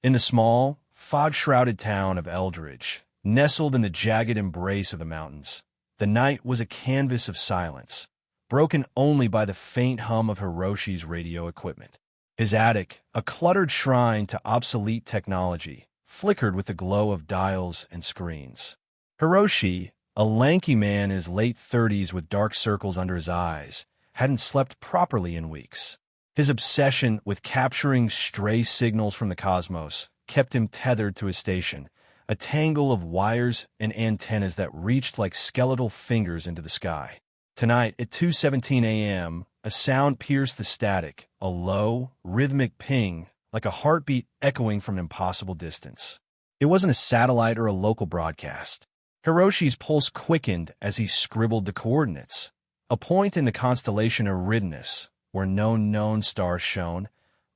In the small, fog-shrouded town of Eldridge, nestled in the jagged embrace of the mountains, the night was a canvas of silence, broken only by the faint hum of Hiroshi's radio equipment. His attic, a cluttered shrine to obsolete technology, flickered with the glow of dials and screens. Hiroshi, a lanky man in his late 30s with dark circles under his eyes, hadn't slept properly in weeks. His obsession with capturing stray signals from the cosmos kept him tethered to his station, a tangle of wires and antennas that reached like skeletal fingers into the sky. Tonight, at 2:17 a.m., a sound pierced the static, a low, rhythmic ping, like a heartbeat echoing from an impossible distance. It wasn't a satellite or a local broadcast. Hiroshi's pulse quickened as he scribbled the coordinates. A point in the constellation Eridanus, where no known stars shone,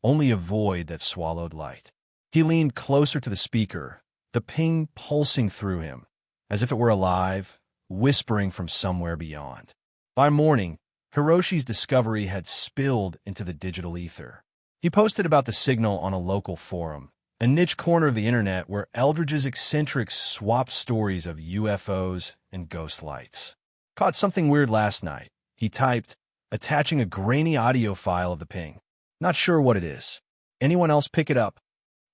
only a void that swallowed light. He leaned closer to the speaker, the ping pulsing through him, as if it were alive, whispering from somewhere beyond. By morning, Hiroshi's discovery had spilled into the digital ether. He posted about the signal on a local forum, a niche corner of the internet where Eldridge's eccentrics swapped stories of UFOs and ghost lights. Caught something weird last night, he typed, attaching a grainy audio file of the ping. Not sure what it is. Anyone else pick it up?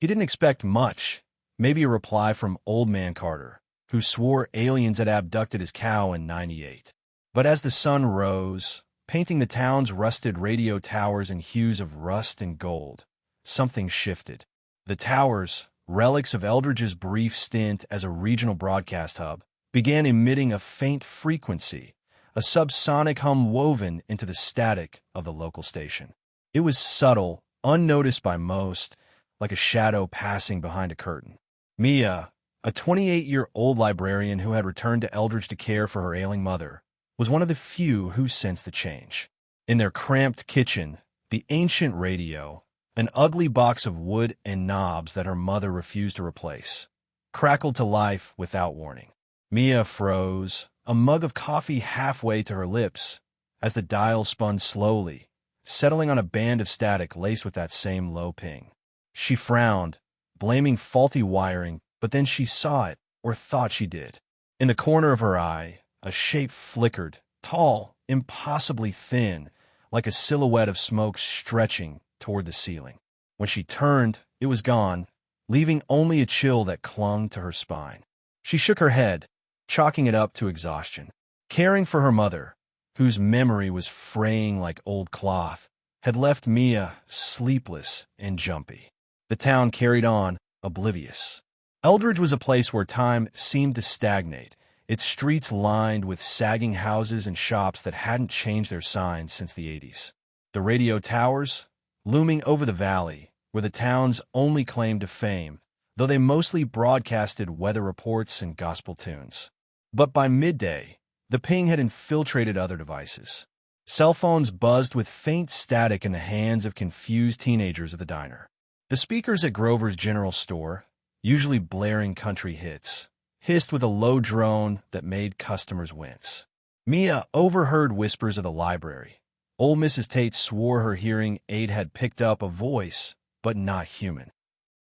He didn't expect much, maybe a reply from Old Man Carter, who swore aliens had abducted his cow in '98. But as the sun rose, painting the town's rusted radio towers in hues of rust and gold, something shifted. The towers, relics of Eldridge's brief stint as a regional broadcast hub, began emitting a faint frequency, a subsonic hum woven into the static of the local station. It was subtle, unnoticed by most, like a shadow passing behind a curtain. Mia, a 28-year-old librarian who had returned to Eldridge to care for her ailing mother, was one of the few who sensed the change. In their cramped kitchen, the ancient radio, an ugly box of wood and knobs that her mother refused to replace, crackled to life without warning. Mia froze, a mug of coffee halfway to her lips, as the dial spun slowly, settling on a band of static laced with that same low ping. She frowned, blaming faulty wiring, but then she saw it, or thought she did. In the corner of her eye, a shape flickered, tall, impossibly thin, like a silhouette of smoke stretching toward the ceiling. When she turned, it was gone, leaving only a chill that clung to her spine. She shook her head, chalking it up to exhaustion. Caring for her mother, whose memory was fraying like old cloth, had left Mia sleepless and jumpy. The town carried on, oblivious. Eldridge was a place where time seemed to stagnate, its streets lined with sagging houses and shops that hadn't changed their signs since the '80s. The radio towers, looming over the valley, were the town's only claim to fame, though they mostly broadcasted weather reports and gospel tunes. But by midday, the ping had infiltrated other devices. Cell phones buzzed with faint static in the hands of confused teenagers at the diner. The speakers at Grover's General Store, usually blaring country hits, hissed with a low drone that made customers wince. Mia overheard whispers of the library. Old Mrs. Tate swore her hearing aid had picked up a voice, but not human.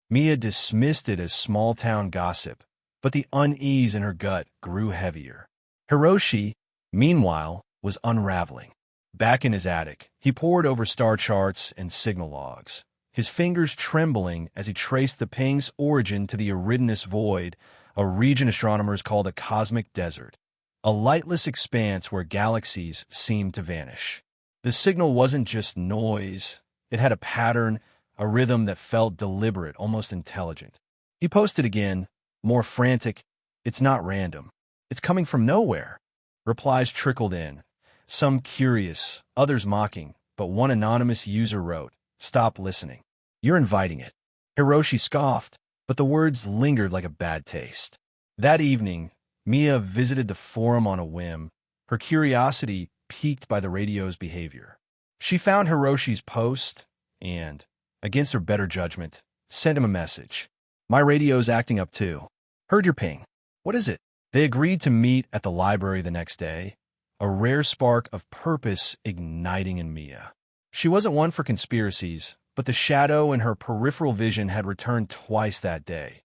Mia dismissed it as small-town gossip, but the unease in her gut grew heavier. Hiroshi, meanwhile, was unraveling. Back in his attic, he pored over star charts and signal logs, his fingers trembling as he traced the ping's origin to the Eridanus void, a region astronomers called a cosmic desert, a lightless expanse where galaxies seemed to vanish. The signal wasn't just noise. It had a pattern, a rhythm that felt deliberate, almost intelligent. He posted again, more frantic, "It's not random. It's coming from nowhere." Replies trickled in, some curious, others mocking, but one anonymous user wrote, "Stop listening. You're inviting it." Hiroshi scoffed, but the words lingered like a bad taste. That evening, Mia visited the forum on a whim, her curiosity piqued by the radio's behavior. She found Hiroshi's post and, against her better judgment, sent him a message. "My radio's acting up too. Heard your ping. What is it?" They agreed to meet at the library the next day, a rare spark of purpose igniting in Mia. She wasn't one for conspiracies, but the shadow in her peripheral vision had returned twice that day.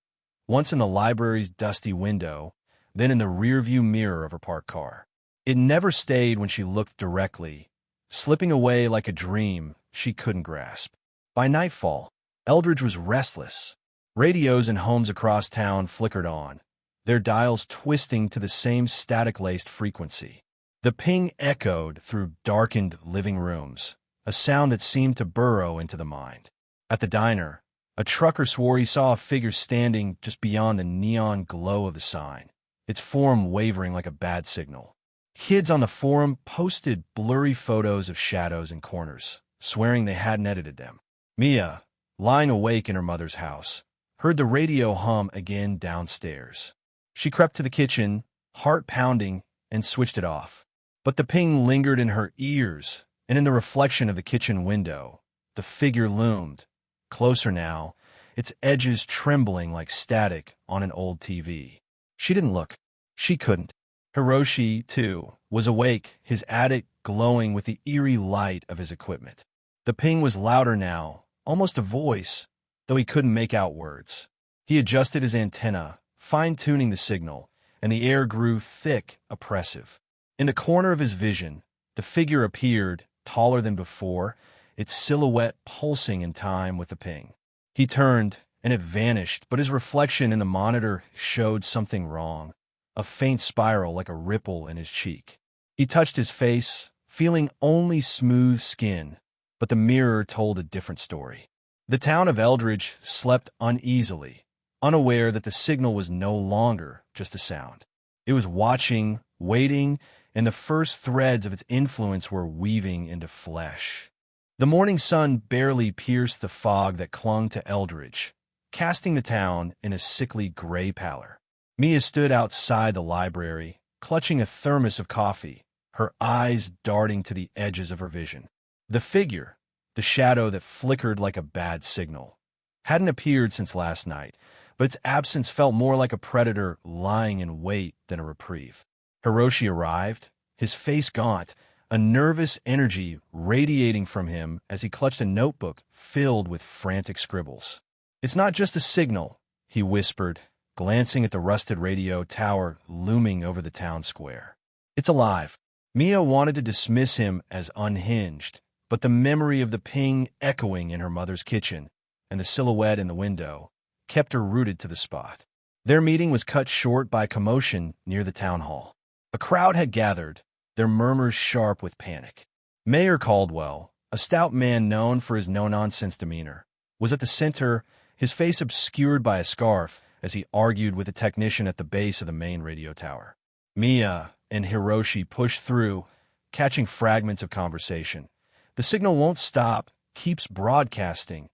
Once in the library's dusty window, then in the rearview mirror of her parked car. It never stayed when she looked directly, slipping away like a dream she couldn't grasp. By nightfall, Eldridge was restless. Radios in homes across town flickered on, their dials twisting to the same static-laced frequency. The ping echoed through darkened living rooms, a sound that seemed to burrow into the mind. At the diner, a trucker swore he saw a figure standing just beyond the neon glow of the sign, its form wavering like a bad signal. Kids on the forum posted blurry photos of shadows in corners, swearing they hadn't edited them. Mia, lying awake in her mother's house, heard the radio hum again downstairs. She crept to the kitchen, heart pounding, and switched it off. But the ping lingered in her ears, and in the reflection of the kitchen window, the figure loomed, closer now, its edges trembling like static on an old TV. She didn't look. She couldn't. Hiroshi, too, was awake, his attic glowing with the eerie light of his equipment. The ping was louder now, almost a voice, though he couldn't make out words. He adjusted his antenna, fine-tuning the signal, and the air grew thick, oppressive. In the corner of his vision, the figure appeared, taller than before, its silhouette pulsing in time with the ping. He turned, and it vanished, but his reflection in the monitor showed something wrong, a faint spiral like a ripple in his cheek. He touched his face, feeling only smooth skin, but the mirror told a different story. The town of Eldridge slept uneasily, unaware that the signal was no longer just a sound. It was watching, waiting, and the first threads of its influence were weaving into flesh. The morning sun barely pierced the fog that clung to Eldridge, casting the town in a sickly gray pallor. Mia stood outside the library, clutching a thermos of coffee, her eyes darting to the edges of her vision. The figure, the shadow that flickered like a bad signal, hadn't appeared since last night, but its absence felt more like a predator lying in wait than a reprieve. Hiroshi arrived, his face gaunt, a nervous energy radiating from him as he clutched a notebook filled with frantic scribbles. "It's not just a signal," he whispered, glancing at the rusted radio tower looming over the town square. "It's alive." Mia wanted to dismiss him as unhinged, but the memory of the ping echoing in her mother's kitchen and the silhouette in the window kept her rooted to the spot. Their meeting was cut short by commotion near the town hall. A crowd had gathered, their murmurs sharp with panic. Mayor Caldwell, a stout man known for his no-nonsense demeanor, was at the center, his face obscured by a scarf as he argued with a technician at the base of the main radio tower. Mia and Hiroshi pushed through, catching fragments of conversation. "The signal won't stop, keeps broadcasting."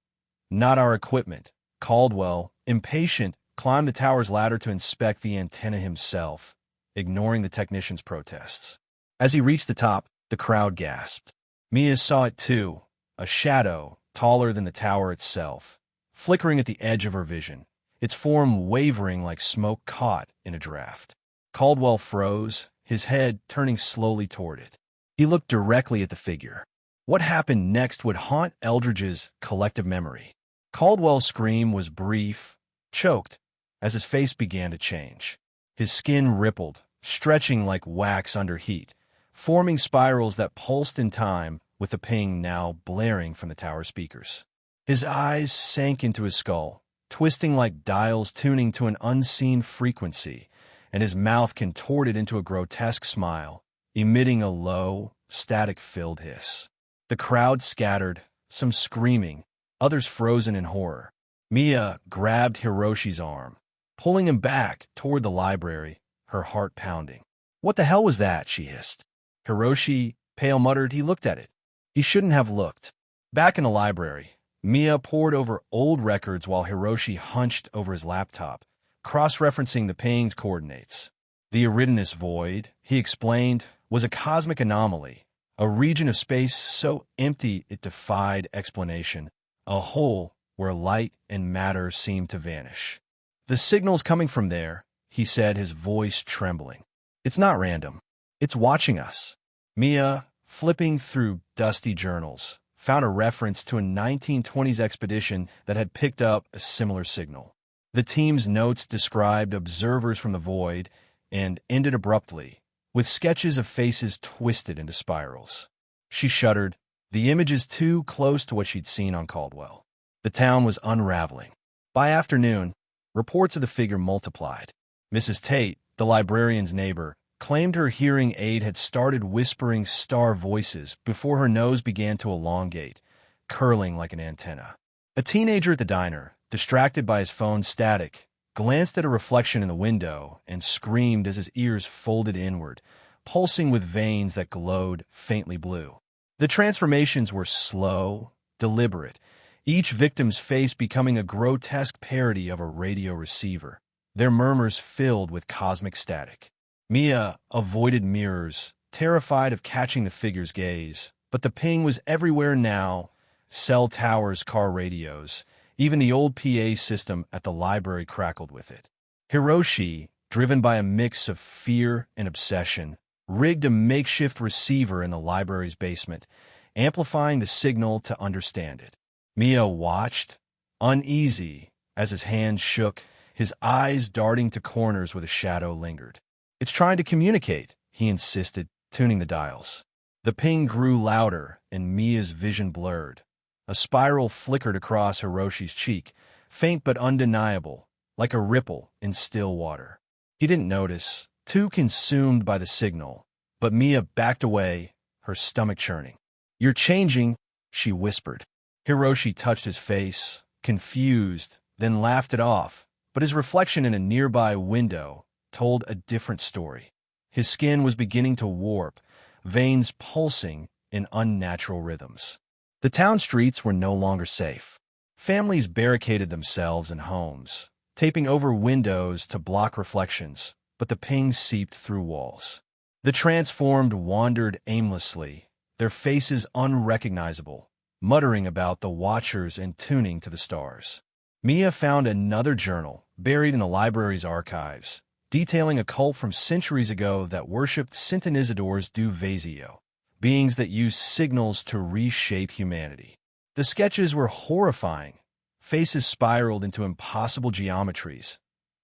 "Not our equipment." Caldwell, impatient, climbed the tower's ladder to inspect the antenna himself, ignoring the technician's protests. As he reached the top, the crowd gasped. Mia saw it too, a shadow taller than the tower itself, flickering at the edge of her vision, its form wavering like smoke caught in a draft. Caldwell froze, his head turning slowly toward it. He looked directly at the figure. What happened next would haunt Eldridge's collective memory. Caldwell's scream was brief, choked, as his face began to change. His skin rippled, stretching like wax under heat, forming spirals that pulsed in time with the ping now blaring from the tower speakers. His eyes sank into his skull, twisting like dials tuning to an unseen frequency, and his mouth contorted into a grotesque smile, emitting a low, static-filled hiss. The crowd scattered, some screaming, others frozen in horror. Mia grabbed Hiroshi's arm, pulling him back toward the library, her heart pounding. "What the hell was that?" she hissed. Hiroshi, pale, muttered he looked at it. He shouldn't have looked. Back in the library, Mia pored over old records while Hiroshi hunched over his laptop, cross-referencing the ping's coordinates. The Eridanus void, he explained, was a cosmic anomaly, a region of space so empty it defied explanation, a hole where light and matter seemed to vanish. "The signal's coming from there," he said, his voice trembling. "It's not random. It's watching us." Mia, flipping through dusty journals, found a reference to a 1920s expedition that had picked up a similar signal. The team's notes described observers from the void and ended abruptly, with sketches of faces twisted into spirals. She shuddered, the images too close to what she'd seen on Caldwell. The town was unraveling. By afternoon, reports of the figure multiplied. Mrs. Tate, the librarian's neighbor, claimed her hearing aid had started whispering star voices before her nose began to elongate, curling like an antenna. A teenager at the diner, distracted by his phone's static, glanced at a reflection in the window and screamed as his ears folded inward, pulsing with veins that glowed faintly blue. The transformations were slow, deliberate, each victim's face becoming a grotesque parody of a radio receiver, their murmurs filled with cosmic static. Mia avoided mirrors, terrified of catching the figure's gaze, but the ping was everywhere now. Cell towers, car radios, even the old PA system at the library crackled with it. Hiroshi, driven by a mix of fear and obsession, rigged a makeshift receiver in the library's basement, amplifying the signal to understand it. Mia watched, uneasy, as his hands shook, his eyes darting to corners where the shadow lingered. "It's trying to communicate," he insisted, tuning the dials. The ping grew louder, and Mia's vision blurred. A spiral flickered across Hiroshi's cheek, faint but undeniable, like a ripple in still water. He didn't notice, too consumed by the signal, but Mia backed away, her stomach churning. "You're changing," she whispered. Hiroshi touched his face, confused, then laughed it off, but his reflection in a nearby window told a different story. His skin was beginning to warp, veins pulsing in unnatural rhythms. The town streets were no longer safe. Families barricaded themselves in homes, taping over windows to block reflections, but the ping seeped through walls. The transformed wandered aimlessly, their faces unrecognizable, muttering about the watchers and tuning to the stars. Mia found another journal, buried in the library's archives, detailing a cult from centuries ago that worshipped Sintonizadores do Vazio, beings that used signals to reshape humanity. The sketches were horrifying. Faces spiraled into impossible geometries,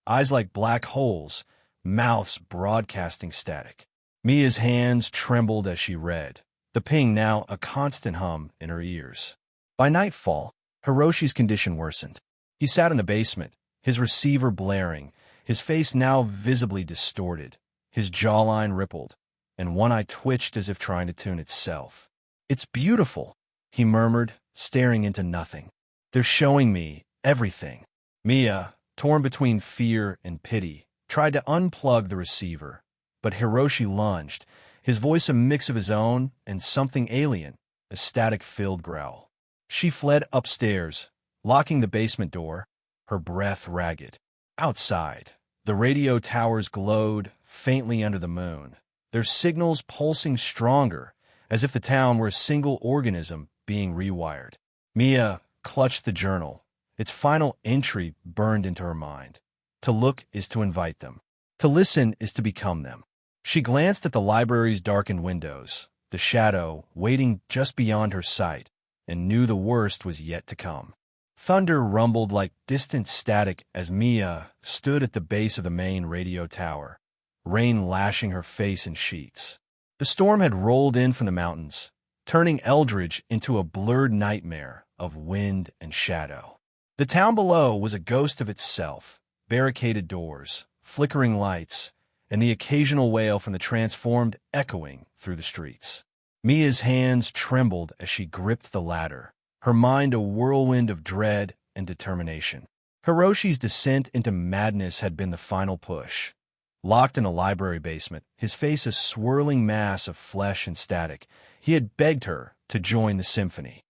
eyes like black holes, mouths broadcasting static. Mia's hands trembled as she read, the ping now a constant hum in her ears. By nightfall, Hiroshi's condition worsened. He sat in the basement, his receiver blaring, his face now visibly distorted, his jawline rippled, and one eye twitched as if trying to tune itself. "It's beautiful," he murmured, staring into nothing. "They're showing me everything." Mia, torn between fear and pity, tried to unplug the receiver, but Hiroshi lunged, his voice a mix of his own and something alien, a static-filled growl. She fled upstairs, locking the basement door, her breath ragged. Outside, the radio towers glowed faintly under the moon, their signals pulsing stronger, as if the town were a single organism being rewired. Mia clutched the journal, its final entry burned into her mind. To look is to invite them. To listen is to become them. She glanced at the library's darkened windows, the shadow waiting just beyond her sight, and knew the worst was yet to come. Thunder rumbled like distant static as Mia stood at the base of the main radio tower, rain lashing her face in sheets. The storm had rolled in from the mountains, turning Eldridge into a blurred nightmare of wind and shadow. The town below was a ghost of itself, barricaded doors, flickering lights, and the occasional wail from the transformed echoing through the streets. Mia's hands trembled as she gripped the ladder, her mind a whirlwind of dread and determination. Hiroshi's descent into madness had been the final push. Locked in a library basement, his face a swirling mass of flesh and static, he had begged her to join the symphony.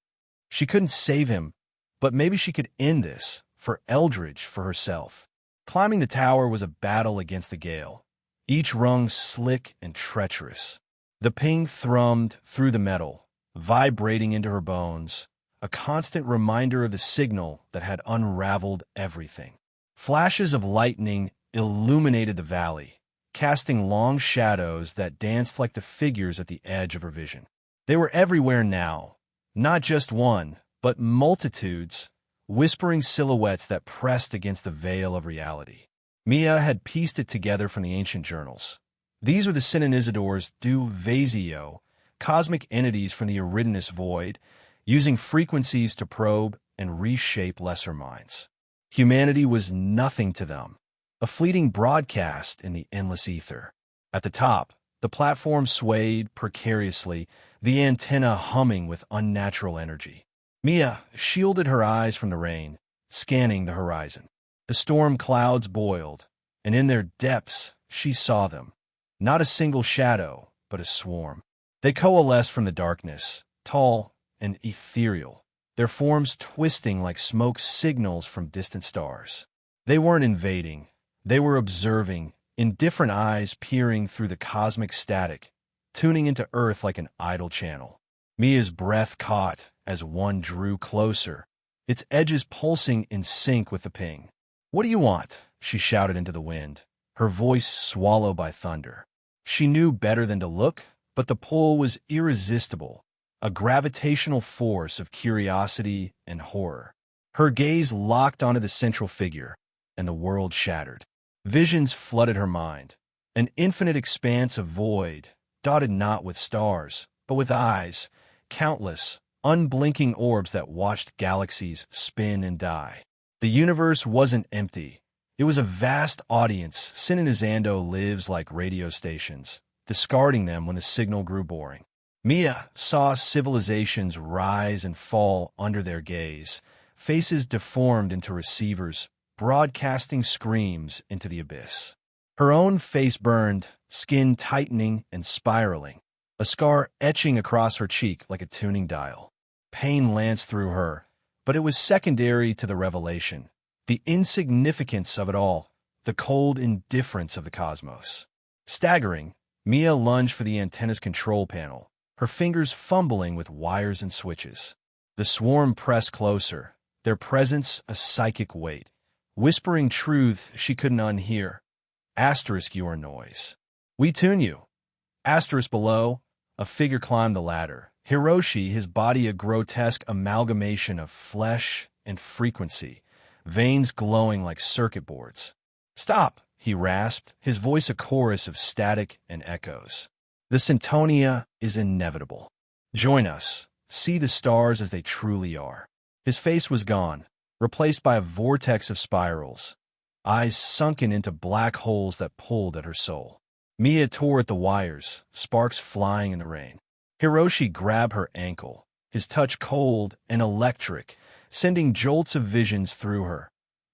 She couldn't save him, but maybe she could end this, for Eldridge, for herself. Climbing the tower was a battle against the gale, each rung slick and treacherous. The ping thrummed through the metal, vibrating into her bones, a constant reminder of the signal that had unraveled everything. Flashes of lightning illuminated the valley, casting long shadows that danced like the figures at the edge of her vision. They were everywhere now, Not just one, but multitudes, whispering silhouettes that pressed against the veil of reality. Mia had pieced it together from the ancient journals. These are the Sinonisidors du Vazio, cosmic entities from the Eridanus void, using frequencies to probe and reshape lesser minds. Humanity was nothing to them, a fleeting broadcast in the endless ether. At the top, the platform swayed precariously, the antenna humming with unnatural energy. Mia shielded her eyes from the rain, scanning the horizon. The storm clouds boiled, and in their depths she saw them. Not a single shadow, but a swarm. They coalesced from the darkness, tall and ethereal, their forms twisting like smoke signals from distant stars. They weren't invading. They were observing, indifferent eyes peering through the cosmic static, tuning into Earth like an idle channel. Mia's breath caught as one drew closer, its edges pulsing in sync with the ping. "What do you want?" she shouted into the wind, her voice swallowed by thunder. She knew better than to look, but the pull was irresistible, a gravitational force of curiosity and horror. Her gaze locked onto the central figure, and the world shattered. Visions flooded her mind, an infinite expanse of void, dotted not with stars, but with eyes, countless, unblinking orbs that watched galaxies spin and die. The universe wasn't empty. It was a vast audience. Sinonizando lives like radio stations, discarding them when the signal grew boring. Mia saw civilizations rise and fall under their gaze, faces deformed into receivers, broadcasting screams into the abyss. Her own face burned, skin tightening and spiraling, a scar etching across her cheek like a tuning dial. Pain lanced through her, but it was secondary to the revelation, the insignificance of it all, the cold indifference of the cosmos. Staggering, Mia lunged for the antenna's control panel, her fingers fumbling with wires and switches. The swarm pressed closer, their presence a psychic weight, whispering truth she couldn't unhear. Asterisk your noise. We tune you. Asterisk below, a figure climbed the ladder. Hiroshi, his body a grotesque amalgamation of flesh and frequency, veins glowing like circuit boards. "Stop," he rasped, his voice a chorus of static and echoes. "The Syntonia is inevitable. Join us. See the stars as they truly are." His face was gone, replaced by a vortex of spirals, eyes sunken into black holes that pulled at her soul. Mia tore at the wires, sparks flying in the rain. Hiroshi grabbed her ankle, his touch cold and electric, sending jolts of visions through her.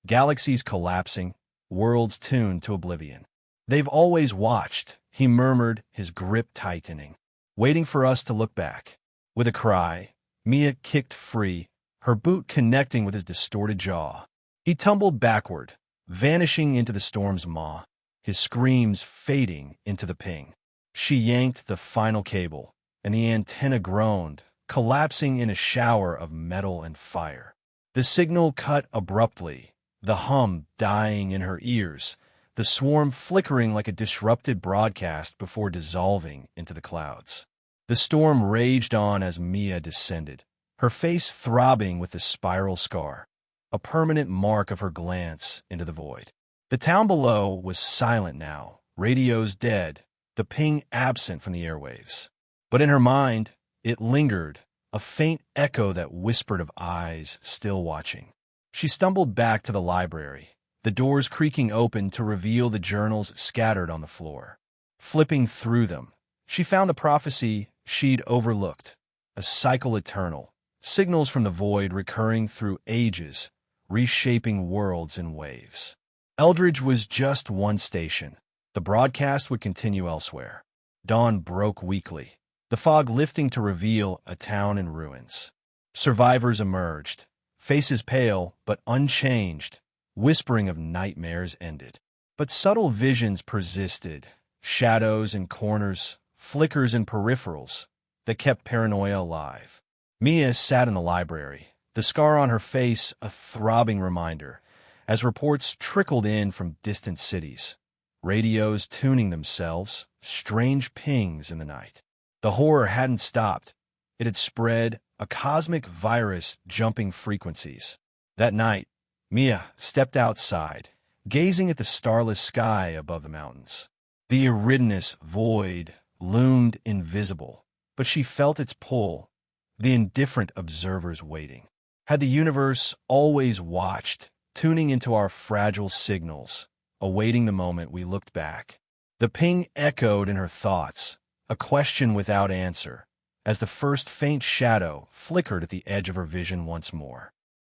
Galaxies collapsing, worlds tuned to oblivion. "They've always watched," he murmured, his grip tightening, "waiting for us to look back." With a cry, Mia kicked free, her boot connecting with his distorted jaw. He tumbled backward, vanishing into the storm's maw, his screams fading into the ping. She yanked the final cable, and the antenna groaned, collapsing in a shower of metal and fire. The signal cut abruptly, the hum dying in her ears, the swarm flickering like a disrupted broadcast before dissolving into the clouds. The storm raged on as Mia descended, her face throbbing with the spiral scar, a permanent mark of her glance into the void. The town below was silent now, radios dead, the ping absent from the airwaves. But in her mind, it lingered, a faint echo that whispered of eyes still watching. She stumbled back to the library, the doors creaking open to reveal the journals scattered on the floor. Flipping through them, she found the prophecy she'd overlooked, a cycle eternal, signals from the void recurring through ages, reshaping worlds in waves. Eldridge was just one station. The broadcast would continue elsewhere. Dawn broke weakly, the fog lifting to reveal a town in ruins. Survivors emerged, faces pale but unchanged, whispering of nightmares ended. But subtle visions persisted, shadows in corners, flickers in peripherals, that kept paranoia alive. Mia sat in the library, the scar on her face a throbbing reminder, as reports trickled in from distant cities, radios tuning themselves, strange pings in the night. The horror hadn't stopped. It had spread, a cosmic virus jumping frequencies. That night, Mia stepped outside, gazing at the starless sky above the mountains. The Eridanus void loomed invisible, but she felt its pull, the indifferent observers waiting. Had the universe always watched, tuning into our fragile signals, awaiting the moment we looked back? The ping echoed in her thoughts, a question without answer, as the first faint shadow flickered at the edge of her vision once more.